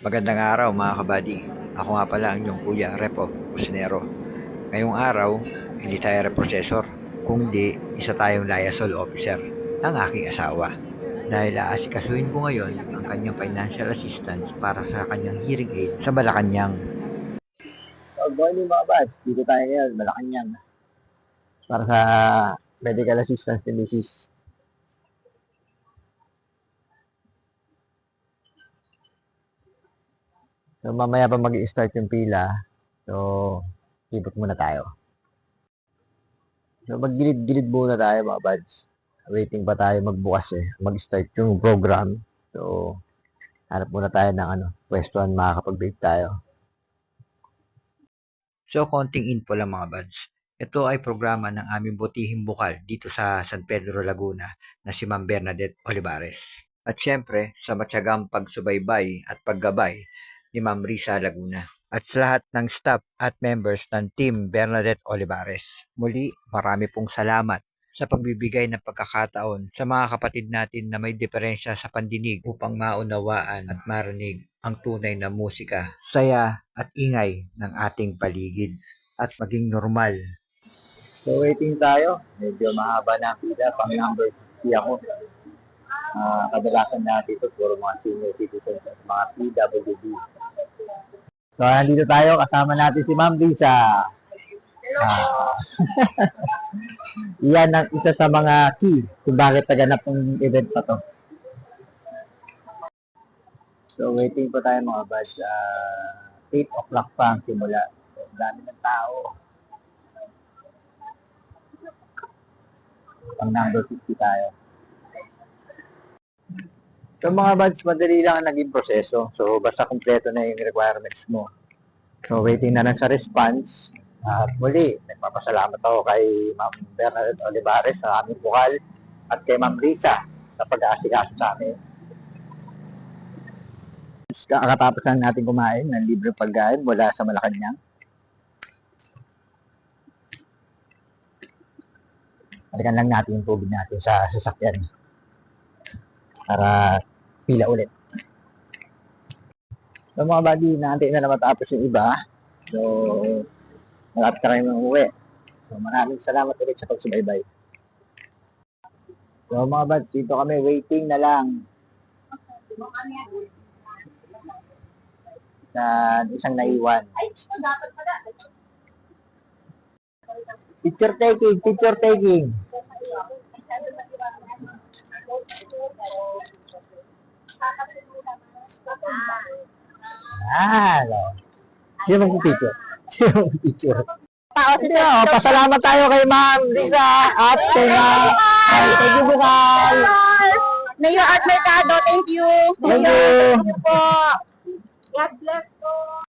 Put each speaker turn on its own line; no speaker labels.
Magandang araw mga kabady. Ako nga pala ang inyong kuya, Repo Cusinero. Ngayong araw, hindi tayo reprocessor, kundi isa tayong liaison officer ng aking asawa. Dahil aasikasuhin ko ngayon ang kanyang financial assistance para sa kanyang hearing aid sa Malacanang. Good morning mga bads. Dito tayo ngayon, Malacanang. Para sa medical assistance ni Mrs. So mamaya pa mag-i-start yung pila. So, ikot muna tayo. So, maggilid-gilid muna tayo mga buds. Waiting pa tayo magbukas mag-start yung program. So, hanap muna tayo ng pwestuhan makakapag-bake tayo. So, konting info lang mga buds. Ito ay programa ng aming butihing bukal dito sa San Pedro, Laguna na si Ma'am Bernadette Olivares. At syempre, sa matyagang pagsubaybay at paggabay ni Ma'am Risa Laguna. At sa lahat ng staff at members ng Team Bernadette Olivares. Muli, marami pong salamat sa pagbibigay ng pagkakataon sa mga kapatid natin na may diferensya sa pandinig upang maunawaan at marinig ang tunay na musika, saya at ingay ng ating paligid at maging normal. So waiting tayo, medyo mahaba na ang pila, pang number 50 ako. Kadalasan natin ito puro mga senior citizens at mga PWD. So, nandito tayo. Kasama natin si Ma'am Lisa. Iyan ang isa sa mga key kung bakit naganap ng event pa to. So, waiting pa tayo mga buds. 8 o'clock pa ang simula. So, dami ng tao. Pang number 50 tayo. So mga buds, madali lang ang naging proseso. So basta kumpleto na yung requirements mo. So waiting na lang sa response. At muli, nagpapasalamat ako kay Ma'am Bernadette Olivares sa aming bukal at kay Ma'am Risa sa pag-aasikaso sa amin. Kakatapos lang natin kumain ng libre pagkain mula sa Malacanang. Balikan lang natin yung tubig natin sa sasakyan para pila ulit. So mga buddy, naantay na matapos yung iba. So, malapit na kayo umuwi. So, maraming salamat ulit sa pagsubaybay. So mga buds, dito kami waiting na lang. Sa isang naiwan. Picture taking, picture taking. Sino mag-picture? Sino mag-picture? Pasalamat tayo kay Ma'am Lisa at kay Ma'am. Thank you, Bukal.
Mayor Art Mercado, thank you.
Thank you.
Thank you po. God bless po.